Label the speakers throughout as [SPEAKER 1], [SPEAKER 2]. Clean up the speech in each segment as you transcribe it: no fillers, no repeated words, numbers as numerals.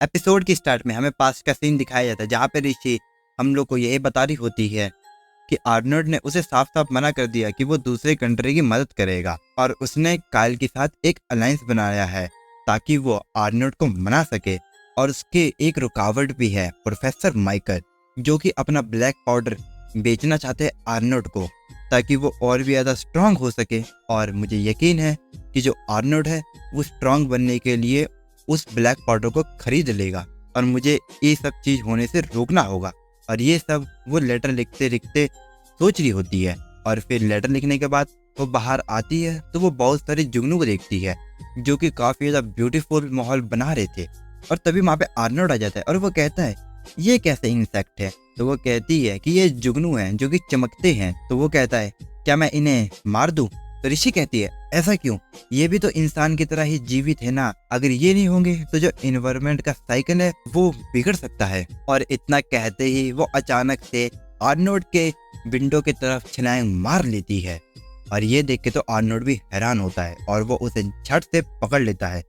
[SPEAKER 1] Episode की start में हमें पास्ट का सीन दिखाया जाता है जहाँ पे ऋषि हम लोग को यही बता रही होती है कि आर्नोल्ड ने उसे साफ साफ मना कर दिया कि वो दूसरे कंट्री की मदद करेगा और उसने काइल के साथ एक अलायंस बनाया है ताकि वो आर्नोल्ड को मना सके। और उसके एक रुकावट भी है, प्रोफेसर माइकल, जो कि अपना ब्लैक पाउडर बेचना चाहते हैं आर्नोल्ड को ताकि वो और भी ज़्यादा स्ट्रांग हो सके। और मुझे यकीन है कि जो आर्नोल्ड है वो स्ट्रांग बनने के लिए उस ब्लैक पाउडर को खरीद लेगा और मुझे ये सब चीज़ होने से रोकना होगा। और ये सब वो लेटर लिखते लिखते सोच रही होती है। और फिर लेटर लिखने के बाद वो बाहर आती है तो वो बहुत सारे जुगनू को देखती है जो कि काफ़ी ज़्यादा ब्यूटीफुल माहौल बना रहे थे। और तभी वहाँ पे आर्नोल्ड आ जाता है और वो कहता है ये कैसे इंसेक्ट है। तो वो कहती है कि ये जुगनू हैं जो कि चमकते हैं। तो वो कहता है क्या मैं इन्हें मार दूं। तो ऋषि कहती है ऐसा क्यों, ये भी तो इंसान की तरह ही जीवित है ना, अगर ये नहीं होंगे तो जो एनवायरनमेंट का साइकिल है वो बिगड़ सकता है। और इतना कहते ही वो अचानक से आर्नोल्ड के विंडो की तरफ छलांग मार लेती है। और ये देख के तो आर्नोल्ड भी हैरान होता है और वो उसे झट से पकड़ लेता है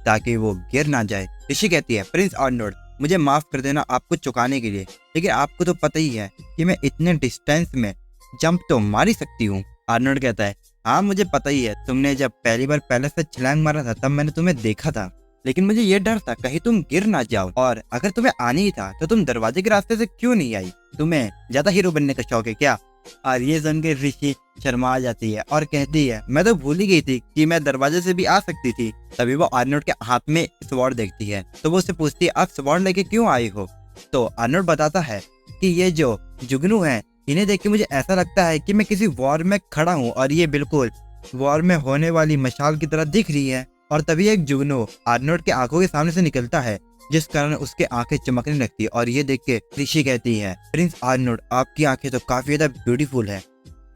[SPEAKER 1] ताकि वो गिर ना जाए। ऋषि कहती है प्रिंस आर्नोल्ड, मुझे माफ कर देना आपको चुकाने के लिए, लेकिन आपको तो पता ही है कि मैं इतने डिस्टेंस में जंप तो मार ही सकती हूँ। आर्नोल्ड कहता है हाँ मुझे पता ही है, तुमने जब पहली बार पैलेस से छलांग मारा था तब मैंने तुम्हें देखा था, लेकिन मुझे ये डर था कहीं तुम गिर ना जाओ। और अगर तुम्हें आना ही था तो तुम दरवाजे के रास्ते से क्यों नहीं आई, तुम्हें ज्यादा हीरो बनने का शौक है क्या। और ये सुन के ऋषि शर्मा जाती है और कहती है मैं तो भूल ही गई थी कि मैं दरवाजे से भी आ सकती थी। तभी वो आर्नोल्ड के हाथ में स्वॉर्ड देखती है तो वो उससे पूछती है आप स्वॉर्ड लेके क्यों आई हो। तो आर्नोल्ड बताता है कि ये जो जुगनू हैं इन्हें देख के मुझे ऐसा लगता है कि मैं किसी वॉर में खड़ा हूँ और ये बिल्कुल वॉर में होने वाली मशाल की तरह दिख रही है। और तभी एक जुगनू आर्नोल्ड के आंखों के सामने से निकलता है जिस कारण उसके आंखें चमकने लगती है। और ये देख के ऋषि कहती है प्रिंस आर्नोल्ड आपकी आंखें तो काफी ज्यादा ब्यूटीफुल है।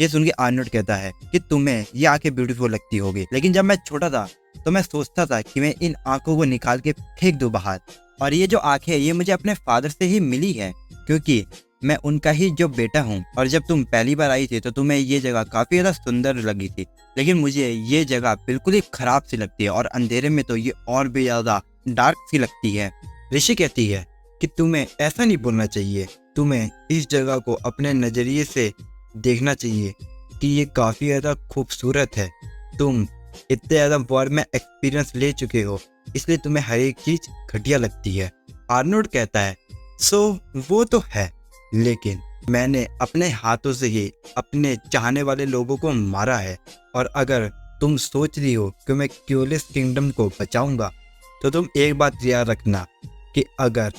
[SPEAKER 1] ये सुन के आर्नोल्ड कहता है कि तुम्हें ये आंखें ब्यूटीफुल लगती होगी, लेकिन जब मैं छोटा था तो मैं सोचता था कि मैं इन आंखों को निकाल के फेंक दूं बाहर। और ये जो आंखें ये मुझे अपने फादर से ही मिली है क्योंकि मैं उनका ही जो बेटा हूँ। और जब तुम पहली बार आई थी तो तुम्हें ये जगह काफी ज्यादा सुंदर लगी थी, लेकिन मुझे ये जगह बिल्कुल ही खराब सी लगती है और अंधेरे में तो ये और भी ज्यादा डार्क सी लगती है। ऋषि कहती है कि तुम्हें ऐसा नहीं बोलना चाहिए, तुम्हें इस जगह को अपने नजरिए से देखना चाहिए कि ये काफी ज्यादा खूबसूरत है। तुम इतने ज्यादा वॉर में एक्सपीरियंस ले चुके हो इसलिए तुम्हें हर एक चीज घटिया लगती है। आर्नोल्ड कहता है सो वो तो है, लेकिन मैंने अपने हाथों से ही अपने चाहने वाले लोगों को मारा है। और अगर तुम सोच रही हो कि मैं क्यूलेस किंगडम को बचाऊंगा तो तुम एक बात याद रखना कि अगर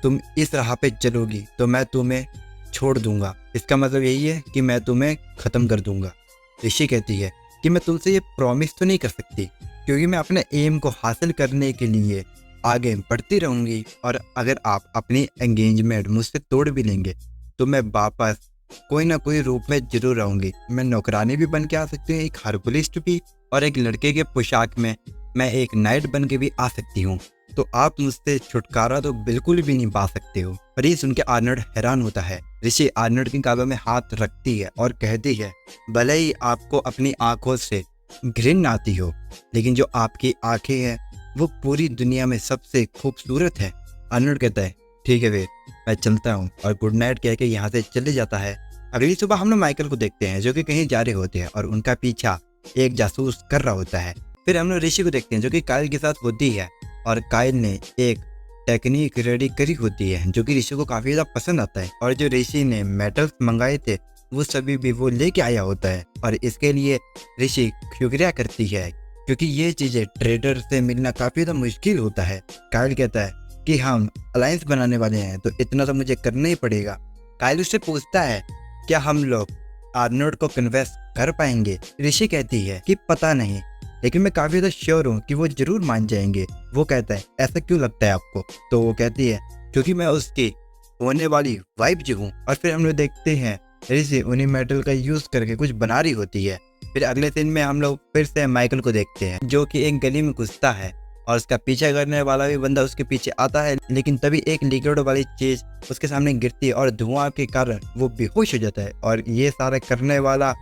[SPEAKER 1] तुम इस राह पे चलोगी तो मैं तुम्हें छोड़ दूंगा, इसका मतलब यही है कि मैं तुम्हें खत्म कर दूंगा। ऋषि कहती है कि मैं तुमसे ये प्रॉमिस तो नहीं कर सकती क्योंकि मैं अपने एम को हासिल करने के लिए आगे बढ़ती रहूंगी और अगर आप अपनी एंगेजमेंट मुझसे तोड़ भी लेंगे तो मैं वापस कोई ना कोई रूप में जरूर आऊंगी। मैं नौकरानी भी बन के आ सकती हूँ, एक हर्कुलिस्ट भी, और एक लड़के के पोशाक में मैं एक नाइट बन के भी आ सकती हूँ। तो आप मुझसे छुटकारा तो बिल्कुल भी नहीं पा सकते हो। और ये सुन के आर्नोल्ड हैरान होता है। ऋषि आर्नोल्ड की गालों में हाथ रखती है और कहती है भले ही आपको अपनी आंखों से घृण आती हो, लेकिन जो आपकी आंखें हैं वो पूरी दुनिया में सबसे खूबसूरत है। आर्नोल्ड कहता है ठीक है फिर मैं चलता हूँ और गुड नाइट कह के यहाँ से चले जाता है। अगली सुबह हम लोग माइकल को देखते हैं जो कि कहीं जा रहे होते हैं और उनका पीछा एक जासूस कर रहा होता है। फिर हम लोग ऋषि को देखते हैं जो कि काइल के साथ होती है और काइल ने एक टेक्निक रेडी करी होती है जो कि ऋषि को काफी ज्यादा पसंद आता है। और जो ऋषि ने मेटल्स मंगाए थे वो सभी भी वो लेके आया होता है और इसके लिए ऋषि शुक्रिया करती है क्योंकि ये चीजें ट्रेडर से मिलना काफी ज्यादा मुश्किल होता है। काइल कहता है कि हम अलायंस बनाने वाले हैं तो इतना तो मुझे करना ही पड़ेगा। काइल उससे पूछता है क्या हम लोग आर्नोल्ड को कन्विंस कर पाएंगे। ऋषि कहती है कि पता नहीं, लेकिन मैं काफी ज्यादा श्योर हूँ कि वो जरूर मान जाएंगे। वो कहता है ऐसा क्यों लगता है आपको। तो वो कहती है क्योंकि मैं उसकी होने वाली वाइफ जो हूँ। और फिर हम लोग देखते हैं ऋषि उन्हीं मेटल का यूज करके कुछ बना रही होती है। फिर अगले दिन में हम लोग फिर से माइकल को देखते हैं जो कि एक गली में घुसता है और उसका पीछा करने वाला भी बंदा उसके पीछे आता है, लेकिन तभी एक लिक्विड वाली चीज उसके सामने गिरती है और धुआं के कारण वो बेहोश हो जाता है और ये सारा करने वाला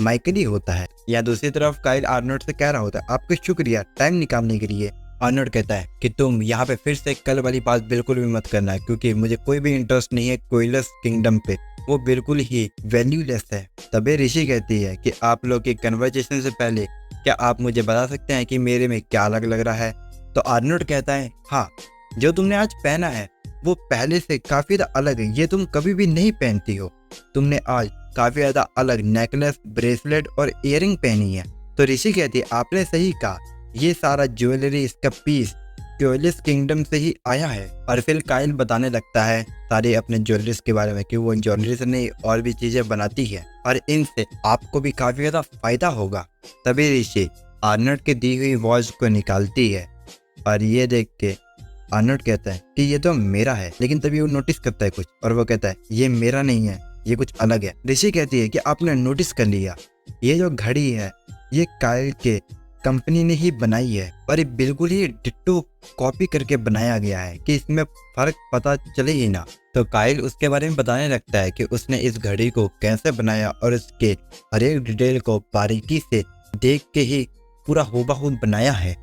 [SPEAKER 1] माइकल ही होता है। या दूसरी तरफ काइल आर्नोल्ड से कह रहा होता है आपका शुक्रिया टाइम निकालने के लिए, आर्नोल्ड कहता है कि तुम यहाँ पे फिर से कल वाली बात बिल्कुल भी मत करना, क्योंकि मुझे कोई भी इंटरेस्ट नहीं है कोयलस किंगडम पे, वो बिल्कुल ही वैल्यूलेस है। तभी ऋषि कहती है कि आप लोग की कन्वर्सेशन से पहले क्या आप मुझे बता सकते हैं कि मेरे में क्या अलग लग रहा है। तो आर्नोल्ड कहता है, हाँ, जो तुमने आज पहना है वो पहले से काफी ज्यादा अलग है, ये तुम कभी भी नहीं पहनती हो। तुमने आज काफी ज्यादा अलग नेकलेस, ब्रेसलेट और इयरिंग पहनी है। तो ऋषि कहती है, आपने सही कहा, ये सारा ज्वेलरी, इसका पीस कोयलिस किंगडम से ही आया है। और फिर काइल बताने लगता है सारे अपने ज्वेलरीज के बारे में कि वो ज्वेलरी से नहीं और भी चीजें बनाती है और इनसे आपको भी काफी ज्यादा फायदा होगा। तभी ऋषि आर्नल्ड की दी हुई वॉच को निकालती है और ये देख के आर्नल्ड कहता है कि ये तो मेरा है, लेकिन तभी वो नोटिस करता है कुछ और वो कहता है ये मेरा नहीं है, ये कुछ अलग है। ऋषि कहती है कि आपने नोटिस कर लिया, ये जो घड़ी है ये काइल के कंपनी ने ही बनाई है और ये बिल्कुल ही डिट्टो कॉपी करके बनाया गया है कि इसमें फर्क पता चले ही ना। तो काइल उसके बारे में बताने लगता है कि उसने इस घड़ी को कैसे बनाया और इसके हर एक डिटेल को बारीकी से देख के ही पूरा हूबहू बनाया है।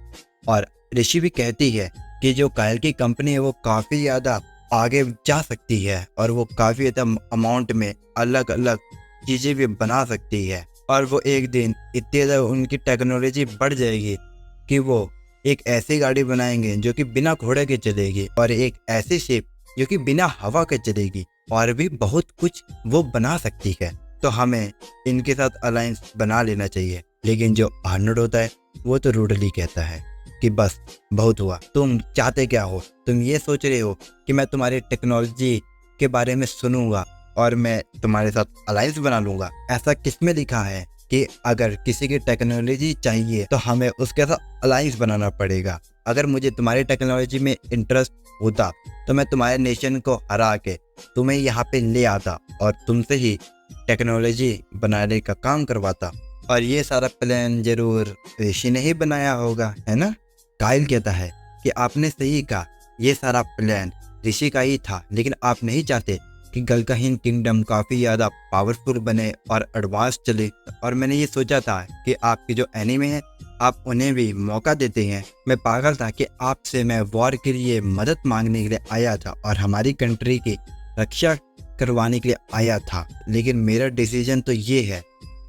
[SPEAKER 1] और ऋषि भी कहती है कि जो काइल की कंपनी है वो काफ़ी ज़्यादा आगे जा सकती है और वो काफ़ी ज़्यादा अमाउंट में अलग अलग चीज़ें भी बना सकती है और वो एक दिन इतनी ज़्यादा उनकी टेक्नोलॉजी बढ़ जाएगी कि वो एक ऐसी गाड़ी बनाएंगे जो कि बिना घोड़े के चलेगी और एक ऐसी शिप जो कि बिना हवा के चलेगी और भी बहुत कुछ वो बना सकती है। तो हमें इनके साथ अलायंस बना लेना चाहिए। लेकिन जो आर्नल्ड होता है वो तो रूडली कहता है कि बस बहुत हुआ, तुम चाहते क्या हो? तुम ये सोच रहे हो कि मैं तुम्हारी टेक्नोलॉजी के बारे में सुनूंगा और मैं तुम्हारे साथ अलायंस बना लूंगा? ऐसा किसमें लिखा है कि अगर किसी की टेक्नोलॉजी चाहिए तो हमें उसके साथ अलायंस बनाना पड़ेगा? अगर मुझे तुम्हारी टेक्नोलॉजी में इंटरेस्ट होता तो मैं तुम्हारे नेशन को हरा के तुम्हें यहाँ पे ले आता और तुमसे ही टेक्नोलॉजी बनाने का काम करवाता। और ये सारा प्लान जरूर ऋषि ने ही बनाया होगा, है ना? काइल कहता है कि आपने सही कहा, ये सारा प्लान ऋषि का ही था, लेकिन आप नहीं चाहते कि गलकाहीन किंगडम काफ़ी ज़्यादा पावरफुल बने और एडवांस चले। और मैंने ये सोचा था कि आपके जो एनिमी हैं आप उन्हें भी मौका देते हैं। मैं पागल था कि आपसे मैं वॉर के लिए मदद मांगने के लिए आया था और हमारी कंट्री की रक्षा करवाने के लिए आया था, लेकिन मेरा डिसीजन तो ये है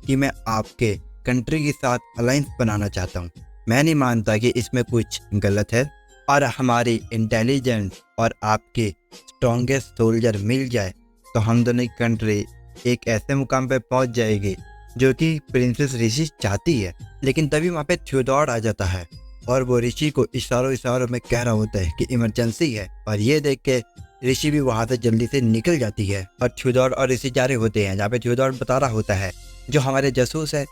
[SPEAKER 1] कि मैं आपके कंट्री के साथ अलायंस बनाना चाहता हूँ। मैं नहीं मानता कि इसमें कुछ गलत है और हमारी इंटेलिजेंस और आपके स्ट्रॉन्गेस्ट सोल्जर मिल जाए तो हम दोनों की कंट्री एक ऐसे मुकाम पे पहुंच जाएगी जो कि प्रिंसेस ऋषि चाहती है। लेकिन तभी वहाँ पे थ्योडोर आ जाता है और वो ऋषि को इशारों में कह रहा होता है कि इमरजेंसी है। और ये देख के ऋषि भी वहाँ से जल्दी से निकल जाती है और थ्योडोर और ऋषि जा रहे होते हैं जहाँ पे थ्योडोर बता रहा होता है जो हमारे जासूस है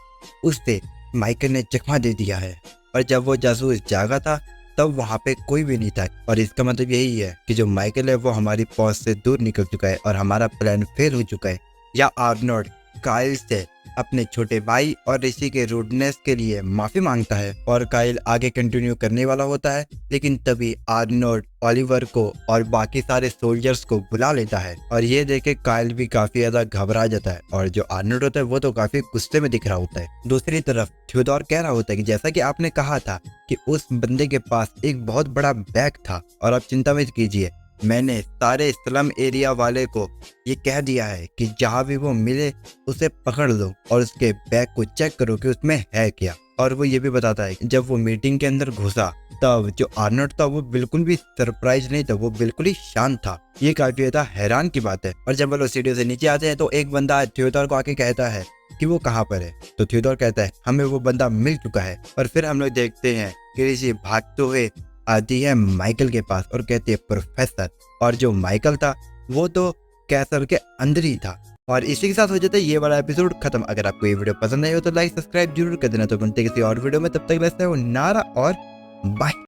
[SPEAKER 1] उससे माइकल ने चकमा दे दिया है। और जब वो जासूस जागा था तब वहाँ पे कोई भी नहीं था और इसका मतलब यही है कि जो माइकल है वो हमारी पहुंच से दूर निकल चुका है और हमारा प्लान फेल हो चुका है। या आर्नल्ड काइल से अपने छोटे भाई और ऋषि के रूडनेस के लिए माफी मांगता है और काइल आगे कंटिन्यू करने वाला होता है, लेकिन तभी आर्नल्ड ओलिवर को और बाकी सारे सोल्जर्स को बुला लेता है और ये देखे काइल भी काफी ज्यादा घबरा जाता है और जो आर्नल्ड होता है वो तो काफी गुस्से में दिख रहा होता है। दूसरी तरफ थ्योडोर कह रहा होता है कि जैसा कि आपने कहा था कि उस बंदे के पास एक बहुत बड़ा बैग था और आप चिंता मत कीजिए, मैंने सारे स्लम एरिया वाले को ये कह दिया है कि जहाँ भी वो मिले उसे पकड़ लो और उसके बैग को चेक करो कि उसमें है क्या। और वो ये भी बताता है कि जब वो मीटिंग के अंदर घुसा तब जो आर्नल्ड था वो बिल्कुल भी सरप्राइज नहीं था, वो बिल्कुल ही शांत था। ये काफी ज्यादा हैरान की बात है। और जब वो लोग सीढ़ियों से नीचे आते हैं तो एक बंदा थ्योडोर को आके कहता है कि वो कहाँ पर है। तो थ्योडोर कहता है हमें वो बंदा मिल चुका है। और फिर हम लोग देखते हैं कि ऋषि भागते हुए आती है माइकल के पास और कहती है प्रोफेसर। और जो माइकल था वो तो कैसल के अंदर ही था। और इसी के साथ हो जाता है ये वाला एपिसोड खत्म। अगर आपको ये वीडियो पसंद आई हो तो लाइक सब्सक्राइब जरूर कर देना। तो बनते किसी और वीडियो में, तब तक वैसे वो नारा और बाय।